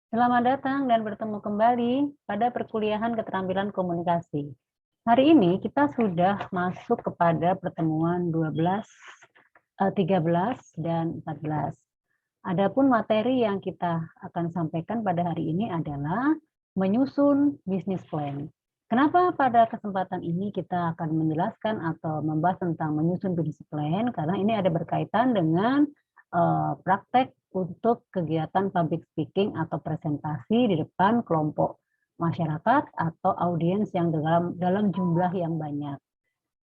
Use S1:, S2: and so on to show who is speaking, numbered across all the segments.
S1: Selamat datang dan bertemu kembali pada perkuliahan keterampilan komunikasi. Hari ini kita sudah masuk kepada pertemuan 12, 13, dan 14. Adapun materi yang kita akan sampaikan pada hari ini adalah menyusun bisnis plan. Kenapa pada kesempatan ini kita akan menjelaskan atau membahas tentang menyusun bisnis plan? Karena ini ada berkaitan dengan praktek untuk kegiatan public speaking atau presentasi di depan kelompok masyarakat atau audiens yang dalam jumlah yang banyak.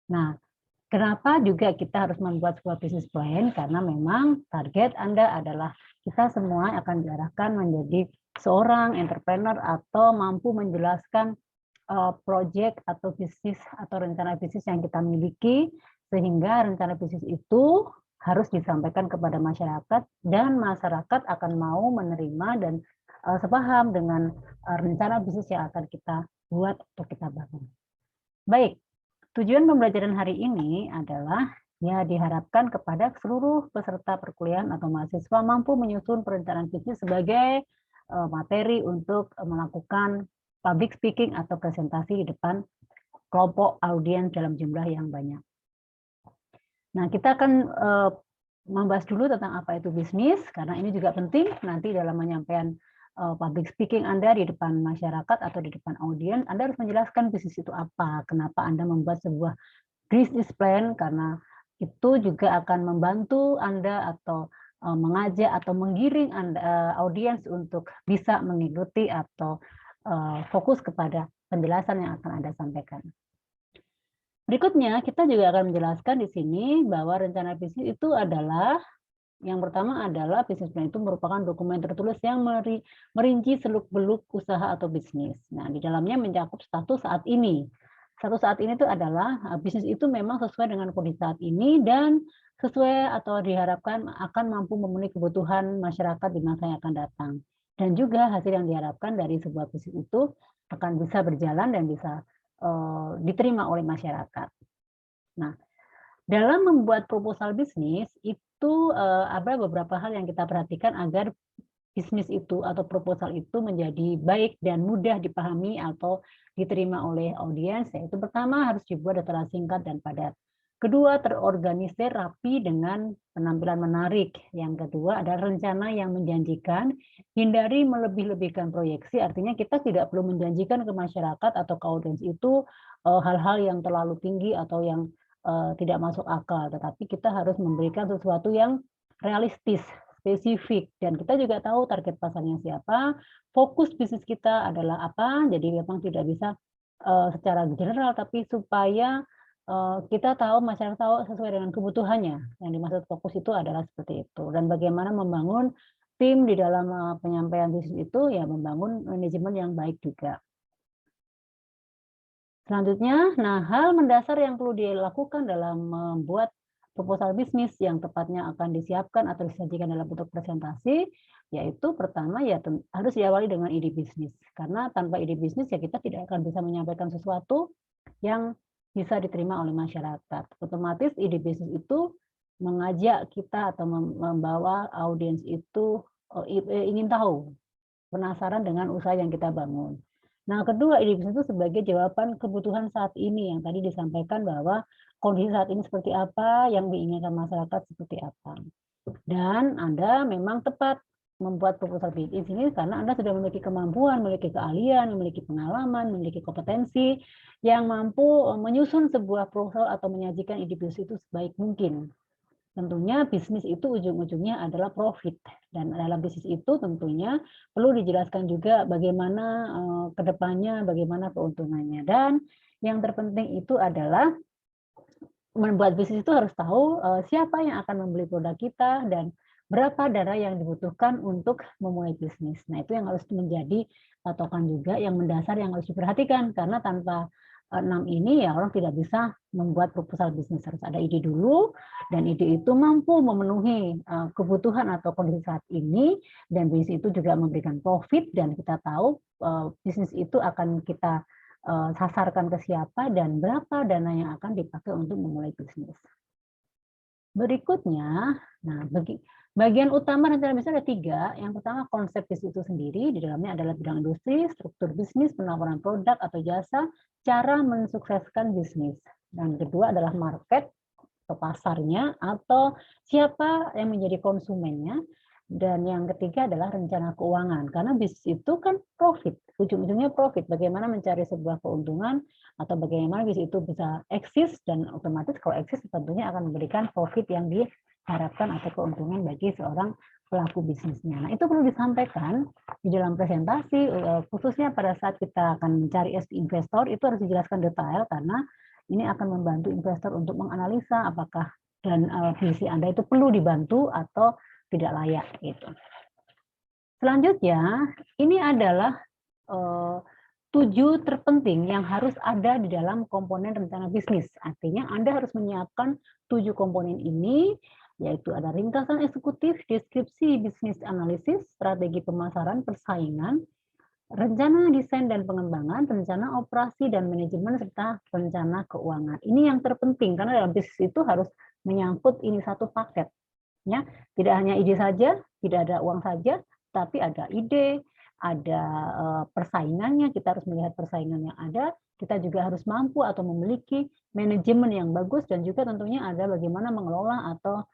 S1: Nah, kenapa juga kita harus membuat sebuah business plan? Karena memang target Anda adalah kita semua akan diarahkan menjadi seorang entrepreneur atau mampu menjelaskan proyek atau bisnis atau rencana bisnis yang kita miliki, sehingga rencana bisnis itu harus disampaikan kepada masyarakat dan masyarakat akan mau menerima dan sepaham dengan rencana bisnis yang akan kita buat atau kita bangun. Baik, tujuan pembelajaran hari ini adalah ya diharapkan kepada seluruh peserta perkuliahan atau mahasiswa mampu menyusun perencanaan bisnis sebagai materi untuk melakukan public speaking atau presentasi di depan kelompok audiens dalam jumlah yang banyak. Nah, kita akan membahas dulu tentang apa itu bisnis, karena ini juga penting nanti dalam menyampaikan public speaking Anda di depan masyarakat atau di depan audiens, Anda harus menjelaskan bisnis itu apa, kenapa Anda membuat sebuah business plan, karena itu juga akan membantu Anda atau mengajak atau menggiring Anda, audiens untuk bisa mengikuti atau fokus kepada penjelasan yang akan Anda sampaikan. Berikutnya, kita juga akan menjelaskan di sini bahwa rencana bisnis itu adalah, yang pertama adalah bisnis plan itu merupakan dokumen tertulis yang merinci seluk-beluk usaha atau bisnis. Nah, di dalamnya mencakup status saat ini. Status saat ini itu adalah bisnis itu memang sesuai dengan kondisi saat ini dan sesuai atau diharapkan akan mampu memenuhi kebutuhan masyarakat di masa yang akan datang. Dan juga hasil yang diharapkan dari sebuah bisnis itu akan bisa berjalan dan bisa diterima oleh masyarakat. Nah, dalam membuat proposal bisnis itu ada beberapa hal yang kita perhatikan agar bisnis itu atau proposal itu menjadi baik dan mudah dipahami atau diterima oleh audiens, yaitu pertama harus dibuat detail singkat dan padat. Kedua, terorganisir rapi dengan penampilan menarik. Yang kedua adalah rencana yang menjanjikan, hindari melebih-lebihkan proyeksi, artinya kita tidak perlu menjanjikan ke masyarakat atau ke audiens itu hal-hal yang terlalu tinggi atau yang tidak masuk akal, tetapi kita harus memberikan sesuatu yang realistis, spesifik, dan kita juga tahu target pasarnya siapa, fokus bisnis kita adalah apa, jadi memang tidak bisa secara general, tapi supaya kita tahu, masyarakat tahu sesuai dengan kebutuhannya. Yang dimaksud fokus itu adalah seperti itu. Dan bagaimana membangun tim di dalam penyampaian bisnis itu, ya membangun manajemen yang baik juga. Selanjutnya, nah hal mendasar yang perlu dilakukan dalam membuat proposal bisnis yang tepatnya akan disiapkan atau disajikan dalam bentuk presentasi, yaitu pertama ya harus diawali dengan ide bisnis. Karena tanpa ide bisnis ya kita tidak akan bisa menyampaikan sesuatu yang bisa diterima oleh masyarakat. Otomatis ide bisnis itu mengajak kita atau membawa audiens itu ingin tahu, penasaran dengan usaha yang kita bangun. Nah, kedua, ide bisnis itu sebagai jawaban kebutuhan saat ini yang tadi disampaikan bahwa kondisi saat ini seperti apa, yang diinginkan masyarakat seperti apa. Dan Anda memang tepat membuat proposal bisnis ini karena Anda sudah memiliki kemampuan, memiliki keahlian, memiliki pengalaman, memiliki kompetensi yang mampu menyusun sebuah proposal atau menyajikan ide bisnis itu sebaik mungkin. Tentunya bisnis itu ujung-ujungnya adalah profit, dan dalam bisnis itu tentunya perlu dijelaskan juga bagaimana ke depannya, bagaimana keuntungannya. Dan yang terpenting itu adalah membuat bisnis itu harus tahu siapa yang akan membeli produk kita dan berapa dana yang dibutuhkan untuk memulai bisnis. Nah, itu yang harus menjadi patokan juga yang mendasar yang harus diperhatikan, karena tanpa 6 ini ya orang tidak bisa membuat proposal bisnis. Harus ada ide dulu, dan ide itu mampu memenuhi kebutuhan atau kondisi saat ini, dan bisnis itu juga memberikan profit, dan kita tahu bisnis itu akan kita sasarkan ke siapa dan berapa dana yang akan dipakai untuk memulai bisnis. Berikutnya, nah Bagian utama rencana bisnis ada 3. Yang pertama konsep bisnis itu sendiri, di dalamnya adalah bidang industri, struktur bisnis, penawaran produk atau jasa, cara mensukseskan bisnis. Dan kedua adalah market atau pasarnya atau siapa yang menjadi konsumennya. Dan yang ketiga adalah rencana keuangan. Karena bisnis itu kan profit, ujung-ujungnya profit. Bagaimana mencari sebuah keuntungan atau bagaimana bisnis itu bisa eksis dan otomatis kalau eksis tentunya akan memberikan profit yang diharapkan atau keuntungan bagi seorang pelaku bisnisnya. Nah, itu perlu disampaikan di dalam presentasi, khususnya pada saat kita akan mencari investor, itu harus dijelaskan detail karena ini akan membantu investor untuk menganalisa apakah dan visi Anda itu perlu dibantu atau tidak layak gitu. Selanjutnya, ini adalah 7 terpenting yang harus ada di dalam komponen rencana bisnis. Artinya Anda harus menyiapkan 7 komponen ini, yaitu ada ringkasan eksekutif, deskripsi bisnis analisis, strategi pemasaran, persaingan, rencana desain dan pengembangan, rencana operasi dan manajemen, serta rencana keuangan. Ini yang terpenting, karena dalam bisnis itu harus menyangkut ini satu paket. Ya, tidak hanya ide saja, tidak ada uang saja, tapi ada ide, ada persaingannya, kita harus melihat persaingan yang ada, kita juga harus mampu atau memiliki manajemen yang bagus, dan juga tentunya ada bagaimana mengelola atau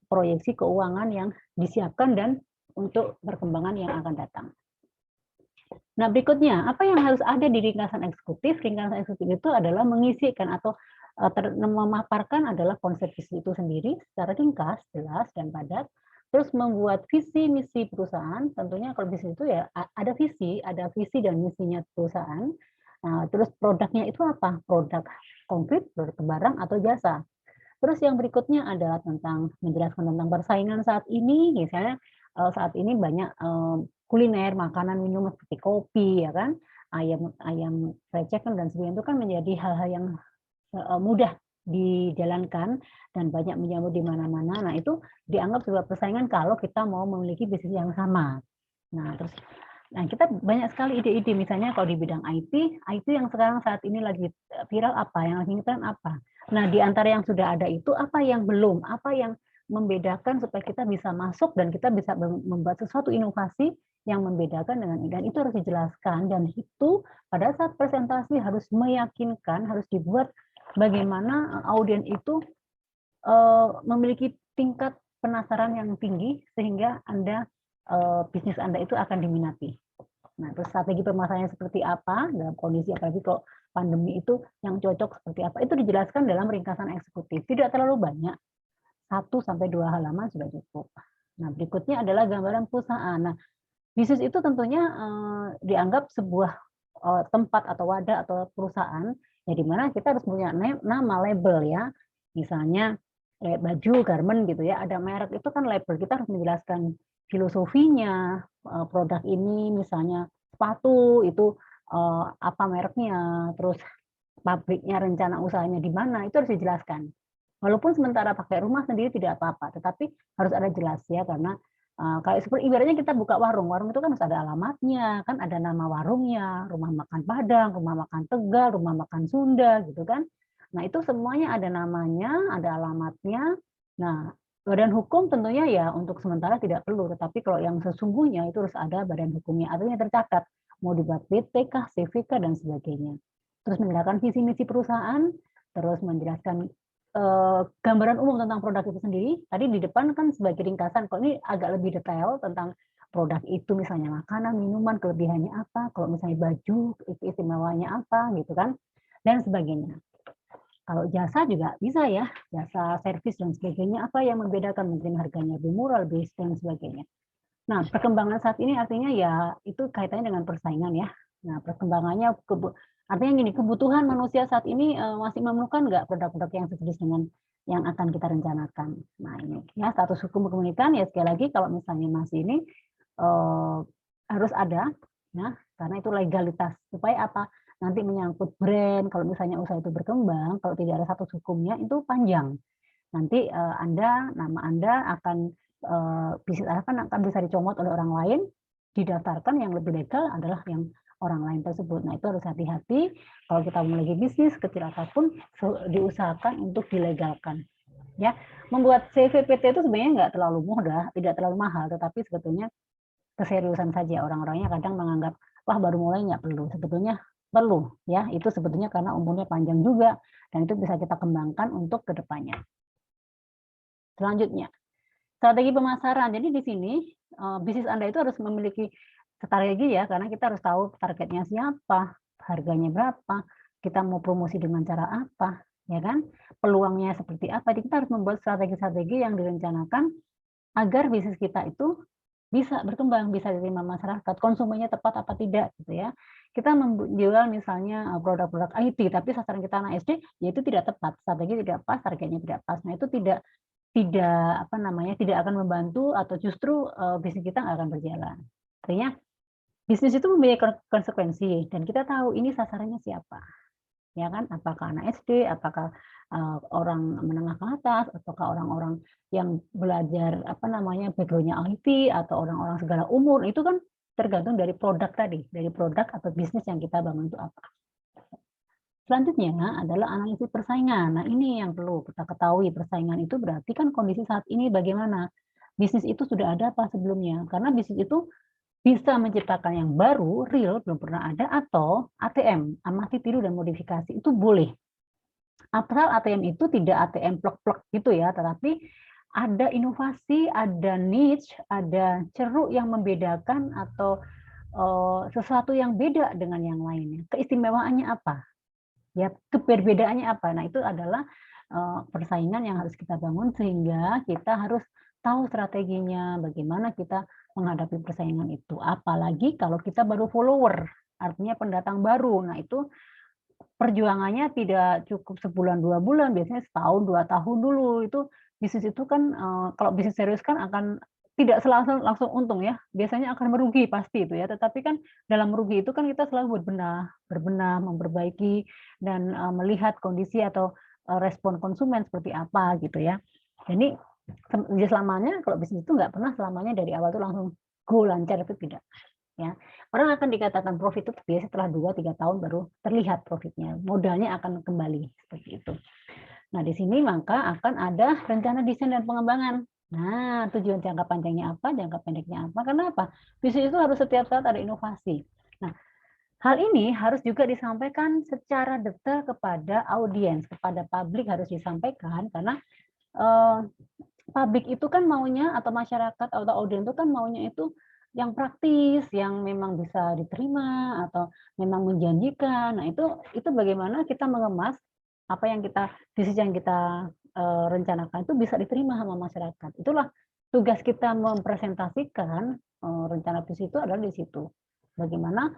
S1: proyeksi keuangan yang disiapkan dan untuk perkembangan yang akan datang. Nah, berikutnya, apa yang harus ada di ringkasan eksekutif? Ringkasan eksekutif itu adalah mengisikan atau memaparkan adalah konsep bisnis itu sendiri secara ringkas, jelas, dan padat. Terus membuat visi misi perusahaan, tentunya kalau bisnis itu ya ada visi dan misinya perusahaan. Nah, terus produknya itu apa? Produk konkret, produk barang atau jasa. Terus yang berikutnya adalah tentang menjelaskan tentang persaingan saat ini, misalnya saat ini banyak kuliner, makanan, minuman seperti kopi, ya kan, ayam fried chicken dan sebagainya itu kan menjadi hal-hal yang mudah dijalankan dan banyak menyambut di mana-mana. Nah, itu dianggap sebuah persaingan kalau kita mau memiliki bisnis yang sama. Nah, kita banyak sekali ide-ide, misalnya kalau di bidang IT yang sekarang saat ini lagi viral apa, yang lagi ngetren apa. Nah, di antara yang sudah ada itu apa yang belum, apa yang membedakan supaya kita bisa masuk dan kita bisa membuat sesuatu inovasi yang membedakan dengan ini. Dan itu harus dijelaskan, dan itu pada saat presentasi harus meyakinkan, harus dibuat bagaimana audiens itu memiliki tingkat penasaran yang tinggi sehingga bisnis Anda itu akan diminati. Nah, terus strategi pemasarannya seperti apa dalam kondisi apalagi kalau pandemi itu yang cocok seperti apa, itu dijelaskan dalam ringkasan eksekutif. Tidak terlalu banyak, 1-2 halaman sudah cukup. Nah, berikutnya adalah gambaran perusahaan. Nah, bisnis itu tentunya dianggap sebuah tempat atau wadah atau perusahaan ya di mana kita harus punya nama, label ya. Misalnya baju, garment gitu ya, ada merek itu kan label, kita harus menjelaskan filosofinya, produk ini misalnya sepatu itu apa mereknya, terus pabriknya, rencana usahanya di mana, itu harus dijelaskan. Walaupun sementara pakai rumah sendiri tidak apa-apa, tetapi harus ada jelas ya, karena kayak seperti ibaratnya kita buka warung itu kan harus ada alamatnya, kan ada nama warungnya, rumah makan Padang, rumah makan Tegal, rumah makan Sunda gitu kan. Nah, itu semuanya ada namanya, ada alamatnya. Nah, badan hukum tentunya ya untuk sementara tidak perlu, tetapi kalau yang sesungguhnya itu harus ada badan hukumnya, artinya tercatat, mau dibuat PT kah, CV kah, dan sebagainya. Terus menjelaskan visi misi perusahaan, terus menjelaskan gambaran umum tentang produk itu sendiri. Tadi di depan kan sebagai ringkasan, kalau ini agak lebih detail tentang produk itu, misalnya makanan, minuman, kelebihannya apa, kalau misalnya baju, istimewanya apa, gitu kan, dan sebagainya. Kalau jasa juga bisa ya, jasa servis dan sebagainya, apa yang membedakan, mungkin harganya lebih murah, lebih dan sebagainya. Nah, perkembangan saat ini artinya ya itu kaitannya dengan persaingan ya. Nah, perkembangannya artinya gini, kebutuhan manusia saat ini masih memerlukan nggak produk-produk yang sejenis dengan yang akan kita rencanakan. Nah, ini ya status hukum kepemilikan ya, sekali lagi kalau misalnya masih ini harus ada ya, karena itu legalitas, supaya apa? Nanti menyangkut brand, kalau misalnya usaha itu berkembang, kalau tidak ada status hukumnya itu panjang. Nanti nama Anda akan bisnis Anda akan bisa dicomot oleh orang lain, didaftarkan yang lebih legal adalah yang orang lain tersebut. Nah, itu harus hati-hati kalau kita memiliki bisnis kecil apapun, diusahakan untuk dilegalkan. Ya, membuat CVPT itu sebenarnya nggak terlalu mudah, tidak terlalu mahal, tetapi sebetulnya keseriusan saja. Orang-orangnya kadang menganggap, wah baru mulai nggak perlu. Sebetulnya perlu, ya. Itu sebetulnya karena umurnya panjang juga, dan itu bisa kita kembangkan untuk kedepannya. Selanjutnya, strategi pemasaran. Jadi di sini bisnis Anda itu harus memiliki strategi ya, karena kita harus tahu targetnya siapa, harganya berapa, kita mau promosi dengan cara apa, ya kan? Peluangnya seperti apa. Jadi kita harus membuat strategi-strategi yang direncanakan agar bisnis kita itu bisa berkembang, bisa diterima masyarakat, konsumennya tepat apa tidak gitu ya. Kita menjual misalnya produk-produk IT, tapi sasaran kita anak SD, ya itu tidak tepat, strategi tidak pas, targetnya tidak pas. Nah itu tidak apa namanya, tidak akan membantu atau justru bisnis kita nggak akan berjalan. Artinya bisnis itu mempunyai konsekuensi dan kita tahu ini sasarannya siapa, ya kan? Apakah anak SD, apakah orang menengah ke atas, ataukah orang-orang yang belajar apa namanya background-nya IT atau orang-orang segala umur, itu kan tergantung dari produk tadi, dari produk atau bisnis yang kita bangun itu apa. Selanjutnya adalah analisis persaingan. Nah, ini yang perlu kita ketahui, persaingan itu berarti kan kondisi saat ini bagaimana. Bisnis itu sudah ada apa sebelumnya? Karena bisnis itu bisa menciptakan yang baru, real, belum pernah ada, atau ATM, amati, tiru, dan modifikasi. Itu boleh. Asal ATM itu tidak ATM plek-plek gitu ya, tetapi ada inovasi, ada niche, ada ceruk yang membedakan atau sesuatu yang beda dengan yang lainnya. Keistimewaannya apa? Ya, perbedaannya apa? Nah, itu adalah persaingan yang harus kita bangun sehingga kita harus tahu strateginya, bagaimana kita menghadapi persaingan itu. Apalagi kalau kita baru follower, artinya pendatang baru. Nah, itu perjuangannya tidak cukup sebulan, 2 bulan, biasanya setahun, 2 tahun dulu. Itu bisnis itu kan, kalau bisnis serius kan akan tidak langsung untung ya, biasanya akan merugi pasti itu ya, tetapi kan dalam merugi itu kan kita selalu berbenah berbenah, memperbaiki dan, melihat kondisi atau, respon konsumen seperti apa gitu ya. Jadi, ya selamanya kalau bisnis itu nggak pernah selamanya dari awal tuh langsung go lancar, itu tidak. Ya, orang akan dikatakan profit itu biasanya setelah 2-3 tahun baru terlihat profitnya, modalnya akan kembali, seperti itu. Nah, di sini maka akan ada rencana desain dan pengembangan. Nah, tujuan jangka panjangnya apa, jangka pendeknya apa, kenapa? Bisnis itu harus setiap saat ada inovasi. Nah, hal ini harus juga disampaikan secara detail kepada audiens, kepada publik harus disampaikan, karena publik itu kan maunya atau masyarakat atau audiens itu kan maunya itu yang praktis, yang memang bisa diterima atau memang menjanjikan. Nah, itu bagaimana kita mengemas apa yang bisnis yang kita rencanakan itu bisa diterima sama masyarakat. Itulah tugas kita mempresentasikan rencana bisnis itu adalah di situ. Bagaimana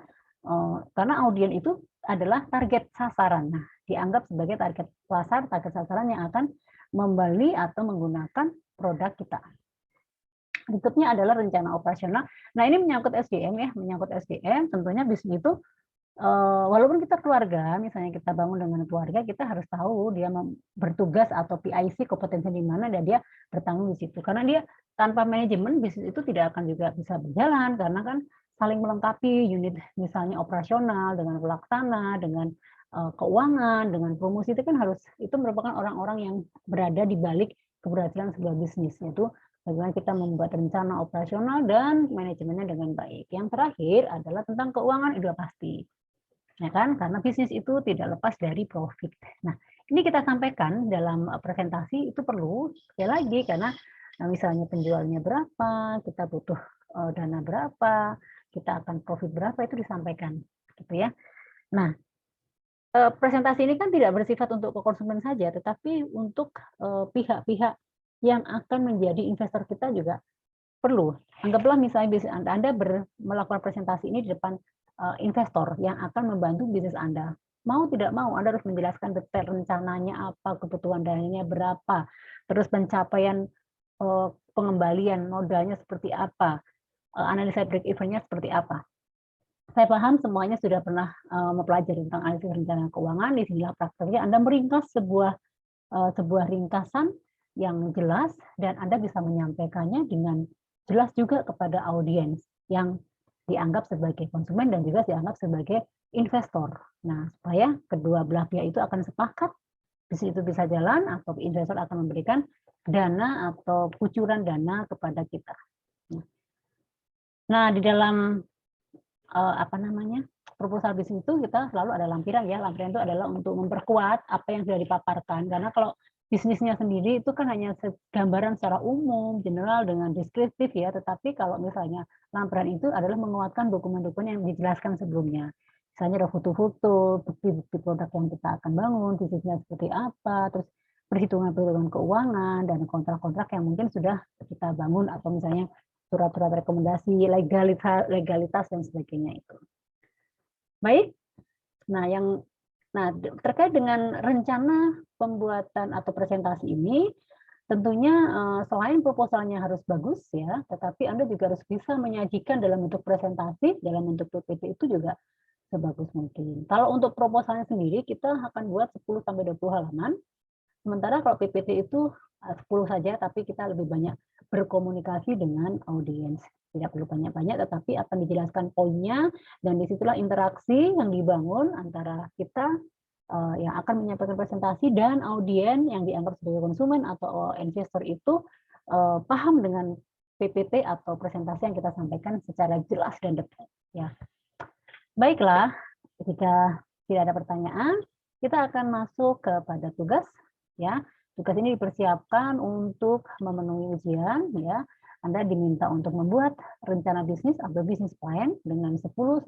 S1: karena audiens itu adalah target sasaran. Nah, dianggap sebagai target sasaran yang akan membeli atau menggunakan produk kita. Berikutnya adalah rencana operasional. Nah, ini menyangkut SDM ya, menyangkut SDM. Tentunya bisnis itu walaupun kita keluarga, misalnya kita bangun dengan keluarga, kita harus tahu dia bertugas atau PIC kompetensi di mana dan dia bertanggung di situ. Karena dia tanpa manajemen bisnis itu tidak akan juga bisa berjalan karena kan saling melengkapi unit misalnya operasional dengan pelaksana, dengan keuangan, dengan promosi itu kan itu merupakan orang-orang yang berada di balik keberhasilan sebuah bisnis, yaitu bagaimana kita membuat rencana operasional dan manajemennya dengan baik. Yang terakhir adalah tentang keuangan, itu pasti. Ya kan? Karena bisnis itu tidak lepas dari profit. Nah, ini kita sampaikan dalam presentasi itu perlu sekali lagi karena misalnya penjualnya berapa, kita butuh dana berapa, kita akan profit berapa itu disampaikan, gitu ya. Nah, presentasi ini kan tidak bersifat untuk konsumen saja, tetapi untuk pihak-pihak yang akan menjadi investor kita juga perlu. Anggaplah misalnya bisnis Anda melakukan presentasi ini di depan investor yang akan membantu bisnis Anda. Mau tidak mau, Anda harus menjelaskan detail rencananya apa, kebutuhan dananya berapa, terus pencapaian pengembalian modalnya seperti apa, analisa break even-nya seperti apa. Saya paham semuanya sudah pernah mempelajari tentang analisis rencana keuangan, di sinilah prakteknya Anda meringkas sebuah ringkasan yang jelas dan Anda bisa menyampaikannya dengan jelas juga kepada audiens yang dianggap sebagai konsumen dan juga dianggap sebagai investor. Nah, supaya kedua belah pihak itu akan sepakat bisnis itu bisa jalan atau investor akan memberikan dana atau kucuran dana kepada kita. Nah, di dalam proposal bisnis itu kita selalu ada lampiran ya. Lampiran itu adalah untuk memperkuat apa yang sudah dipaparkan. Karena kalau bisnisnya sendiri itu kan hanya gambaran secara umum, general dengan deskriptif ya. Tetapi kalau misalnya lampiran itu adalah menguatkan dokumen-dokumen yang dijelaskan sebelumnya. Misalnya ada foto-foto, bukti-bukti produk yang kita akan bangun, bisnisnya seperti apa, terus perhitungan-perhitungan keuangan, dan kontrak-kontrak yang mungkin sudah kita bangun, atau misalnya surat-surat rekomendasi, legalitas, dan sebagainya itu. Baik, nah terkait dengan rencana pembuatan atau presentasi ini, tentunya selain proposalnya harus bagus ya, tetapi Anda juga harus bisa menyajikan dalam bentuk presentasi, dalam bentuk PPT itu juga sebagus mungkin. Kalau untuk proposalnya sendiri, kita akan buat 10-20 halaman, sementara kalau PPT itu 10 saja, tapi kita lebih banyak berkomunikasi dengan audiens. Tidak perlu banyak-banyak, tetapi akan dijelaskan poinnya, dan disitulah interaksi yang dibangun antara kita yang akan menyampaikan presentasi dan audiens yang dianggap sebagai konsumen atau investor itu paham dengan PPT atau presentasi yang kita sampaikan secara jelas dan detail. Ya. Baiklah, jika tidak ada pertanyaan, kita akan masuk kepada tugas. Ya, tugas ini dipersiapkan untuk memenuhi ujian. Ya, Anda diminta untuk membuat rencana bisnis atau bisnis plan dengan 10-20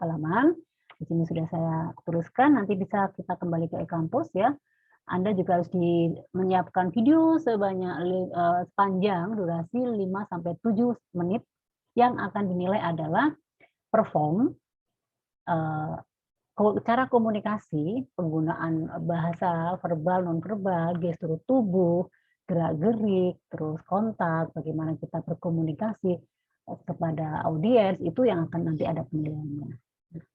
S1: halaman. Di sini sudah saya tuliskan, nanti bisa kita kembali ke e-kampus ya. Anda juga harus menyiapkan video sepanjang durasi 5-7 menit yang akan dinilai adalah perform, cara komunikasi, penggunaan bahasa verbal, non-verbal, gestur tubuh, gerak-gerik, terus kontak, bagaimana kita berkomunikasi kepada audiens, itu yang akan nanti ada penilaiannya.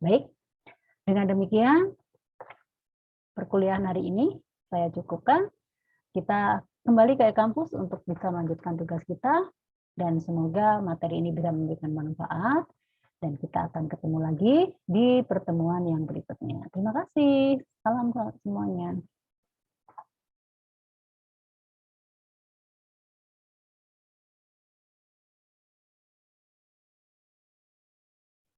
S1: Baik, dengan demikian perkuliahan hari ini saya cukupkan. Kita kembali ke kampus untuk bisa melanjutkan tugas kita, dan semoga materi ini bisa memberikan manfaat, dan kita akan ketemu lagi di pertemuan yang berikutnya. Terima kasih. Salam semuanya.